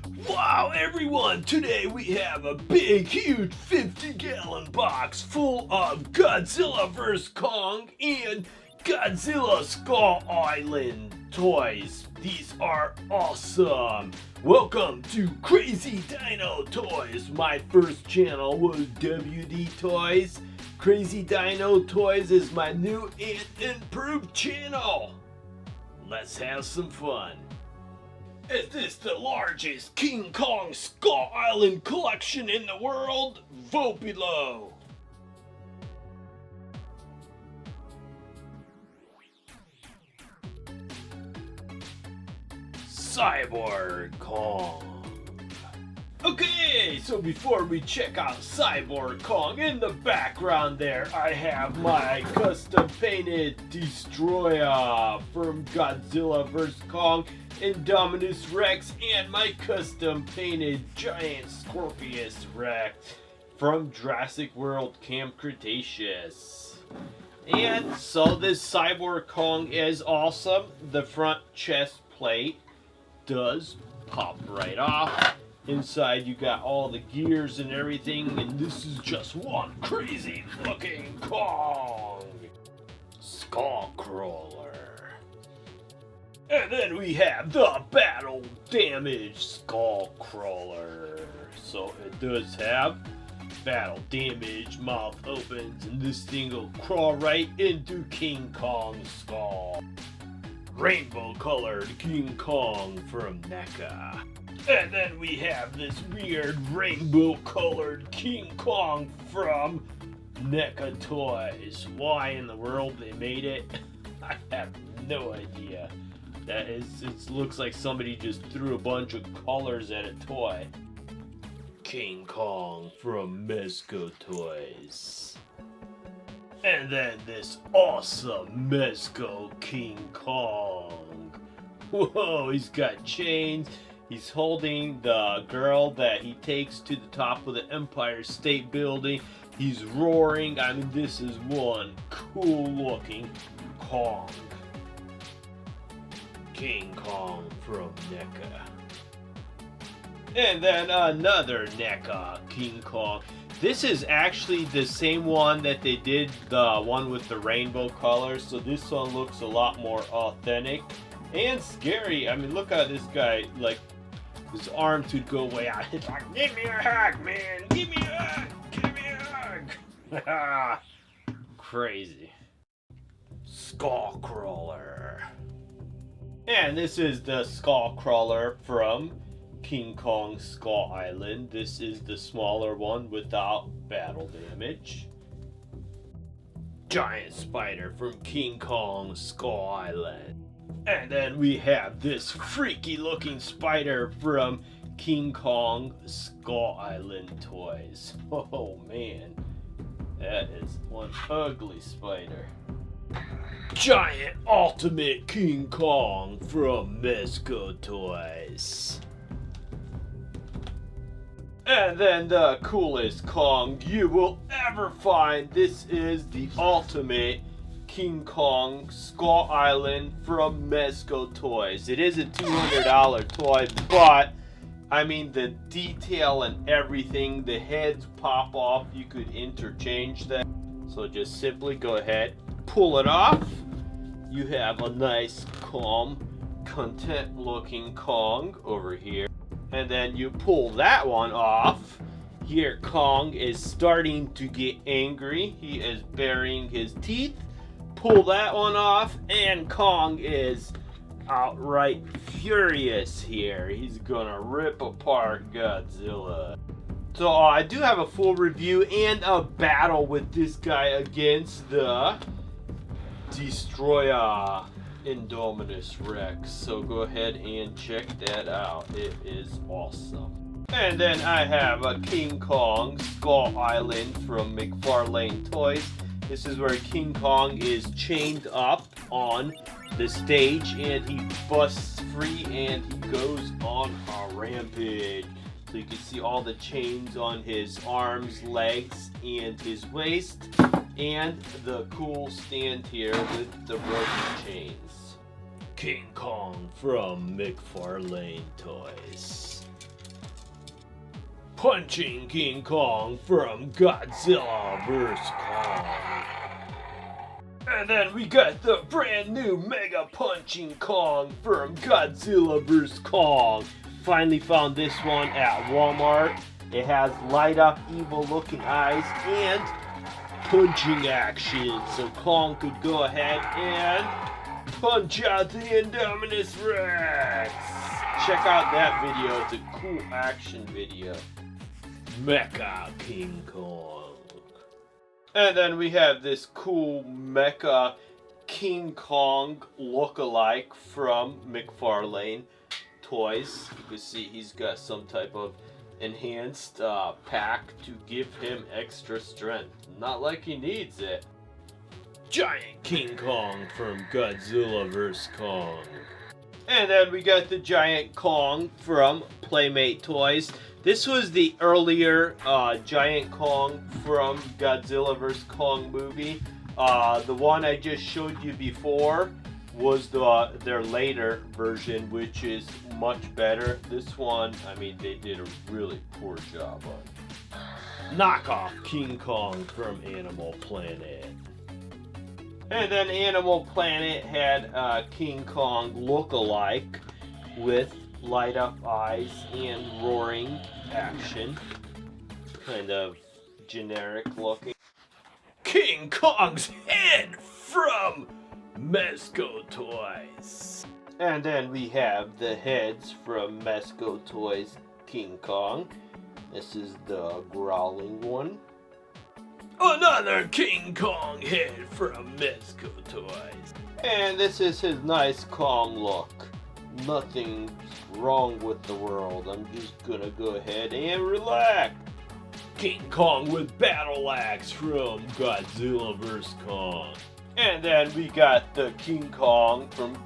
Wow, everyone! Today we have a big, huge 50-gallon box full of Godzilla vs. Kong and Godzilla Skull Island toys. These are awesome! Welcome to Crazy Dino Toys. My first channel was WD Toys. Crazy Dino Toys is my new and improved channel. Let's have some fun. Is this the largest King Kong Skull Island collection in the world? Vote below. Cyborg Kong. Okay, so before we check out Cyborg Kong, in the background there I have my custom painted destroyer from Godzilla vs. Kong, Indominus Rex, and my custom painted giant Scorpius Rex from Jurassic World Camp Cretaceous. And so this Cyborg Kong is awesome. The front chest plate does pop right off. Inside you got all the gears and everything, and this is just one crazy looking Kong skull crawler. And then we have the battle damage skull crawler. So it does have battle damage, mouth opens, and this thing will crawl right into King Kong's skull. Rainbow colored King Kong from NECA. And then we have this weird rainbow colored King Kong from NECA Toys. Why in the world they made it, I have no idea. It looks like somebody just threw a bunch of colors at a toy. King Kong from Mezco Toys. And then this awesome Mezco King Kong. Whoa, he's got chains. He's holding the girl that he takes to the top of the Empire State Building. He's roaring. I mean, this is one cool looking Kong. King Kong from NECA. And then another NECA King Kong. This is actually the same one that they did, the one with the rainbow colors. So this one looks a lot more authentic and scary. I mean, look at this guy, like his arms would go way out. It's like, give me a hug, man. Give me a hug. Give me a hug. Crazy. Skull crawler. And this is the skull crawler from King Kong Skull Island. This is the smaller one without battle damage. Giant spider from King Kong Skull Island. And then we have this freaky looking spider from King Kong Skull Island Toys. Oh man, that is one ugly spider. Giant Ultimate King Kong from Mezco Toys. And then the coolest Kong you will ever find. This is the Ultimate King Kong Skull Island from Mezco Toys. It is a $200 toy, but I mean the detail and everything, the heads pop off, you could interchange them. So just simply go ahead, pull it off. You have a nice, calm, content looking Kong over here. And then you pull that one off. Here Kong is starting to get angry. He is baring his teeth. Pull that one off, and Kong is outright furious here. He's gonna rip apart Godzilla. So I do have a full review and a battle with this guy against the Destroyer Indominus Rex. So go ahead and check that out. It is awesome. And then I have a King Kong Skull Island from McFarlane Toys. This is where King Kong is chained up on the stage and he busts free and he goes on a rampage. So you can see all the chains on his arms, legs, and his waist. And the cool stand here with the broken chains. King Kong from McFarlane Toys. Punching King Kong from Godzilla vs. Kong. And then we got the brand new Mega Punching Kong from Godzilla vs. Kong. Finally found this one at Walmart. It has light up evil looking eyes and punching action. So Kong could go ahead and punch out the Indominus Rex. Check out that video. It's a cool action video. Mecha King Kong. And then we have this cool Mecha King Kong look-alike from McFarlane Toys. You can see he's got some type of enhanced pack to give him extra strength. Not like he needs it. Giant King Kong from Godzilla vs. Kong. And then we got the Giant Kong from Playmate Toys. This was the earlier Giant Kong from Godzilla vs. Kong movie. The one I just showed you before was their later version, which is much better. This one, I mean, they did a really poor job on. Knockoff King Kong from Animal Planet. And then Animal Planet had King Kong look-alike with light up eyes and roaring action. Kind of generic looking. King Kong's head from Mezco Toys. And then we have the heads from Mezco Toys King Kong. This is the growling one. Another King Kong head from Mezco Toys. And this is his nice calm look. Nothing's wrong with the world. I'm just gonna go ahead and relax. King Kong with battle axe from Godzilla vs. Kong. And then we got the King Kong from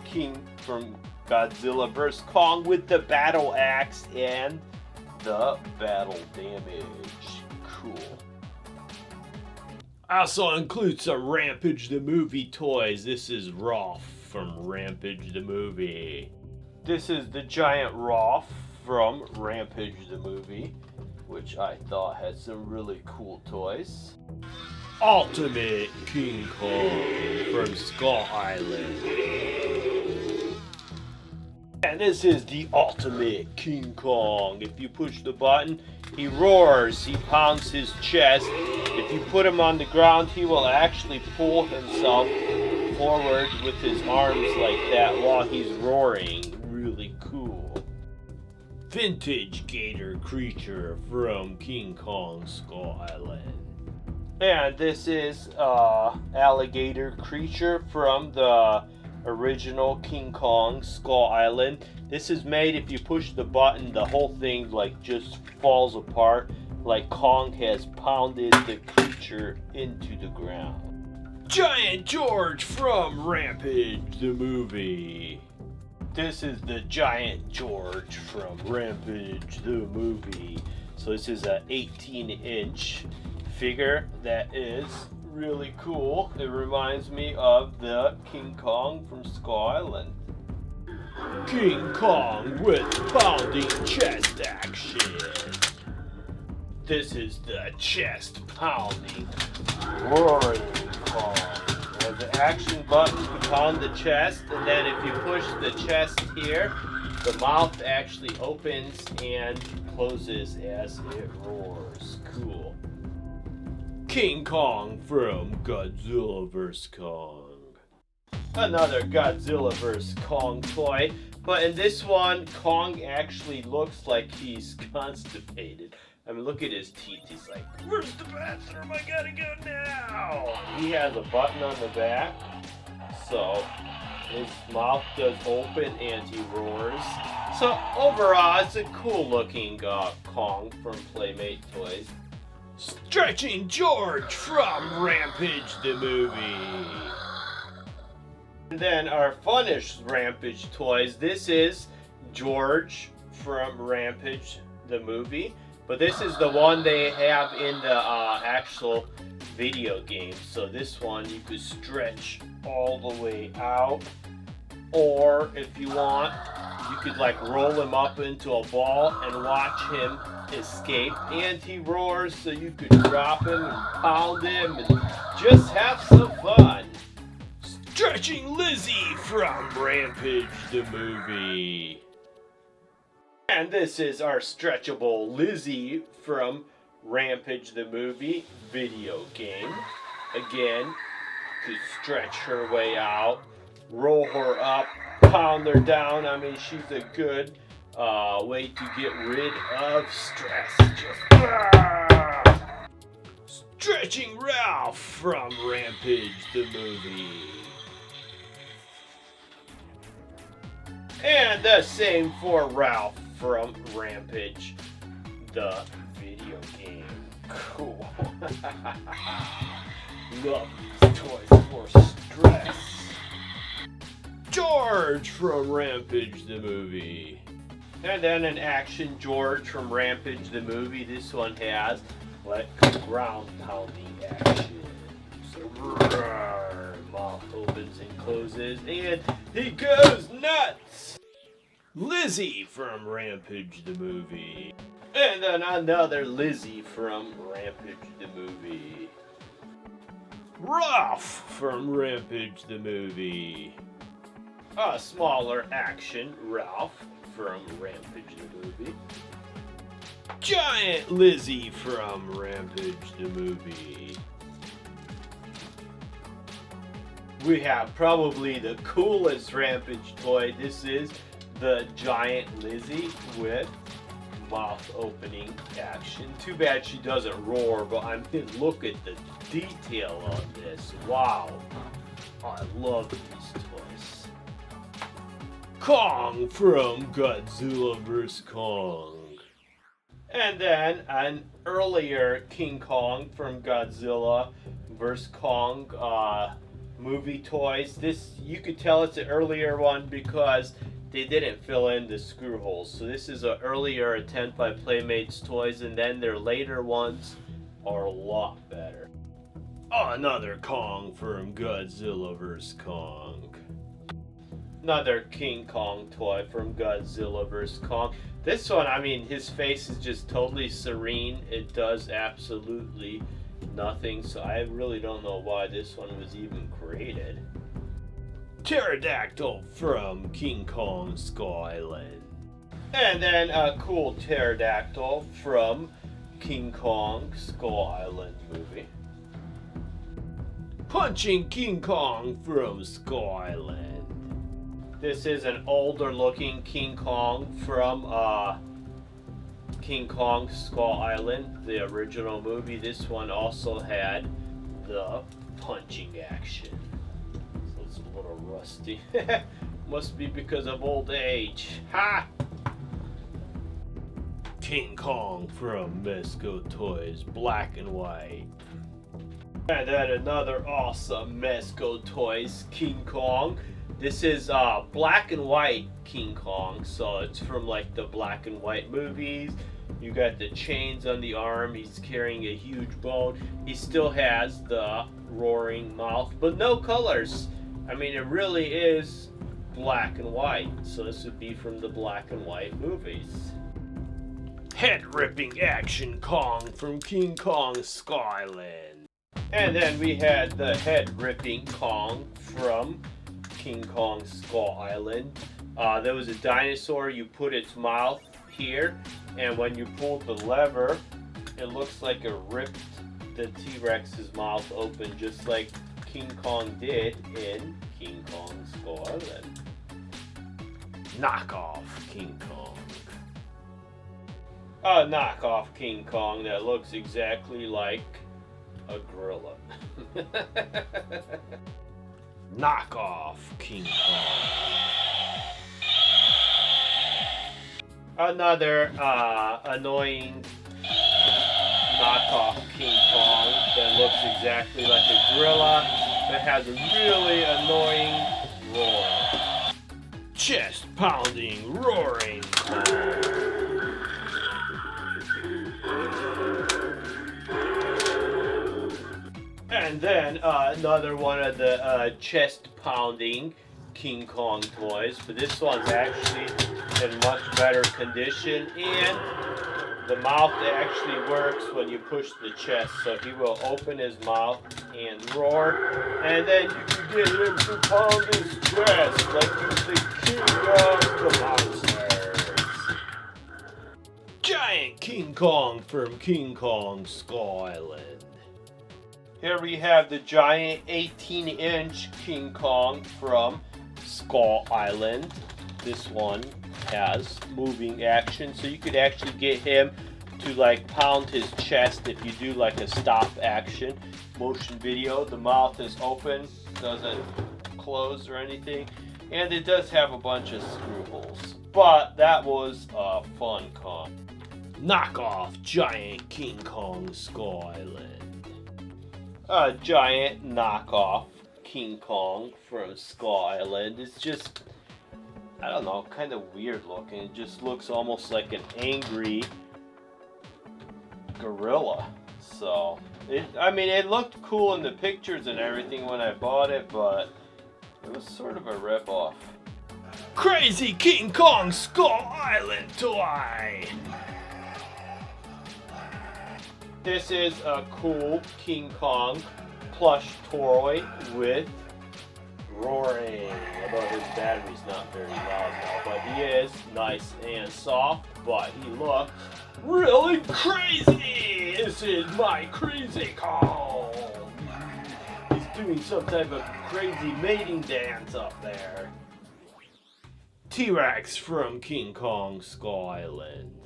Godzilla vs. Kong with the battle axe and the battle damage. Cool. Also includes some Rampage the Movie toys. This is Rolf from Rampage the Movie. This is the giant Rolf from Rampage the Movie, which I thought had some really cool toys. Ultimate King Kong from Skull Island. And this is the Ultimate King Kong. If you push the button, he roars, he pounds his chest. If you put him on the ground, he will actually pull himself forward with his arms like that while he's roaring. Really cool. Vintage gator creature from King Kong Skull Island. And this is alligator creature from the original King Kong Skull Island. This is made, if you push the button, the whole thing like just falls apart, like Kong has pounded the creature into the ground. Giant George from Rampage the Movie. This is the Giant George from Rampage the Movie. So this is a 18-inch figure that is really cool. It reminds me of the King Kong from Skull Island. King Kong with pounding chest action. This is the chest pounding roaring Kong. There's an action button to pound the chest, and then if you push the chest here, the mouth actually opens and closes as it roars. Cool. King Kong from Godzilla vs. Kong. Another Godzilla vs. Kong toy, but in this one, Kong actually looks like he's constipated. I mean, look at his teeth. He's like, where's the bathroom? I gotta go now. He has a button on the back, so his mouth does open and he roars. So overall, it's a cool looking Kong from Playmate Toys. Stretching George from Rampage the Movie. And then our funnest Rampage toys. This is George from Rampage the Movie. But this is the one they have in the actual video game. So this one you could stretch all the way out. Or if you want, you could like roll him up into a ball and watch him escape. And he roars, so you could drop him and pound him and just have some fun. Stretching Lizzie from Rampage the movie. And this is our stretchable Lizzie from Rampage the movie video game. Again, to stretch her way out, roll her up, pound her down. I mean, she's a good way to get rid of stress. Stretching Ralph from Rampage the movie. And the same for Ralph from Rampage the video game. Cool. Love these toys for stress. George from Rampage the movie. And then an action George from Rampage the movie. This one has like ground pounding action. So roar, mouth opens and closes and he goes nuts. Lizzie from Rampage the movie. And then another Lizzie from Rampage the movie. Ralph from Rampage the movie. A smaller action Ralph from Rampage the movie. Giant Lizzie from Rampage the movie. We have probably the coolest Rampage toy. This is the Giant Lizzie with mouth opening action. Too bad she doesn't roar, but I mean, look at the detail on this. Wow. I love these toys. Kong from Godzilla vs. Kong. And then an earlier King Kong from Godzilla vs. Kong movie toys. This, you could tell it's an earlier one because they didn't fill in the screw holes. So this is an earlier attempt by Playmates Toys, and then their later ones are a lot better. Another Kong from Godzilla vs. Kong. Another King Kong toy from Godzilla vs. Kong. This one, I mean, his face is just totally serene. It does absolutely nothing, so I really don't know why this one was even created. Pterodactyl from King Kong Skull Island. And then a cool pterodactyl from King Kong Skull Island movie. Punching King Kong from Skull Island. This is an older looking King Kong from King Kong Skull Island, the original movie. This one also had the punching action. So it's a little rusty. Must be because of old age. Ha! King Kong from Mezco Toys, black and white. And then another awesome Mezco Toys King Kong. This is black and white King Kong, so it's from like the black and white movies. You got the chains on the arm, he's carrying a huge bone. He still has the roaring mouth, but no colors. I mean, it really is black and white, so this would be from the black and white movies. Head-ripping action Kong from King Kong Skull Island. And then we had the head-ripping Kong from King Kong Skull Island. There was a dinosaur, you put its mouth here, and when you pulled the lever, it looks like it ripped the T-Rex's mouth open, just like King Kong did in King Kong Skull Island. Knockoff King Kong. A knockoff King Kong that looks exactly like a gorilla. Knockoff King Kong. Another annoying knockoff King Kong that looks exactly like a gorilla that has a really annoying roar. Chest pounding, roaring Kong. And then another one of the chest pounding King Kong toys, but this one's actually in much better condition, and the mouth actually works when you push the chest, so he will open his mouth and roar, and then you can get him to pound his chest like he's the king of the monsters. Giant King Kong from King Kong Skull Island. Here we have the giant 18-inch King Kong from Skull Island. This one has moving action, so you could actually get him to like pound his chest if you do like a stop action motion video. The mouth is open, doesn't close or anything, and it does have a bunch of screw holes, but that was a fun Kong. Knockoff giant King Kong Skull Island. A giant knockoff King Kong from Skull Island. It's just, I don't know, kind of weird looking. It just looks almost like an angry gorilla. So, it looked cool in the pictures and everything when I bought it, but it was sort of a ripoff. Crazy King Kong Skull Island toy! This is a cool King Kong plush toy with roaring. Although his battery's not very loud now, but he is nice and soft, but he looks really crazy! This is my crazy Kong! He's doing some type of crazy mating dance up there. T-Rex from King Kong Skull Island.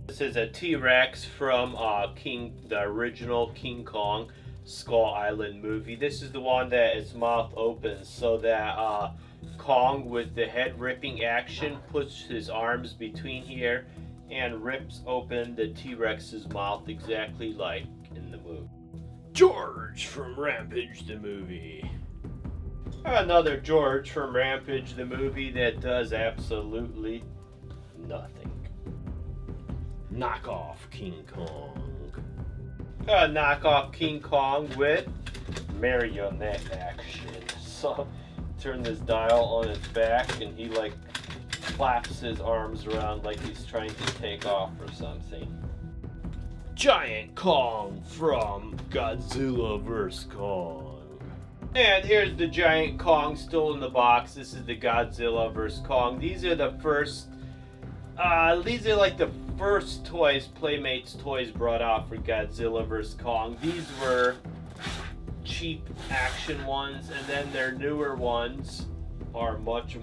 This is a T-Rex from the original King Kong Skull Island movie. This is the one that its mouth opens so that Kong with the head ripping action puts his arms between here and rips open the T-Rex's mouth exactly like in the movie. George from Rampage the movie. Another George from Rampage the movie that does absolutely nothing. Knockoff King Kong. A knockoff King Kong with marionette action. So turn this dial on its back and he like flaps his arms around like he's trying to take off or something. Giant Kong from Godzilla vs. Kong. And here's the Giant Kong still in the box. This is the Godzilla vs. Kong. These are the first these are like the first toys Playmates Toys brought out for Godzilla vs. Kong. These were cheap action ones, and then their newer ones are much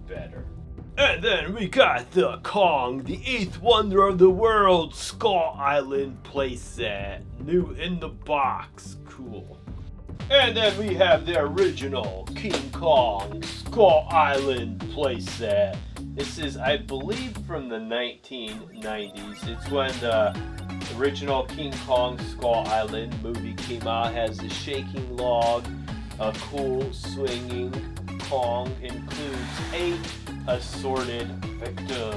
better. And then we got the Kong, the 8th wonder of the world Skull Island playset. New in the box. Cool. And then we have the original King Kong Skull Island playset. This is, I believe, from the 1990s. It's when the original King Kong Skull Island movie came out. It has a shaking log, a cool swinging Kong, includes 8 assorted victims.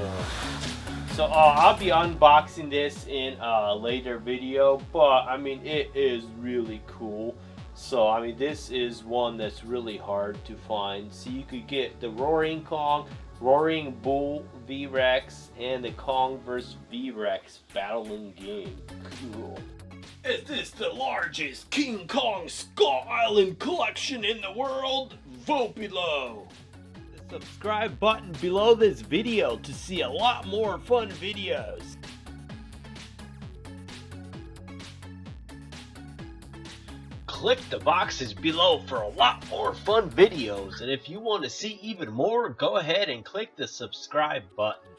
So I'll be unboxing this in a later video, but I mean, it is really cool. So I mean, this is one that's really hard to find. So you could get the Roaring Kong, Roaring Bull V-Rex, and the Kong vs. V-Rex battling game. Cool. Is this the largest King Kong Skull Island collection in the world? Vote below. The subscribe button below this video to see a lot more fun videos. Click the boxes below for a lot more fun videos, and if you want to see even more, go ahead and click the subscribe button.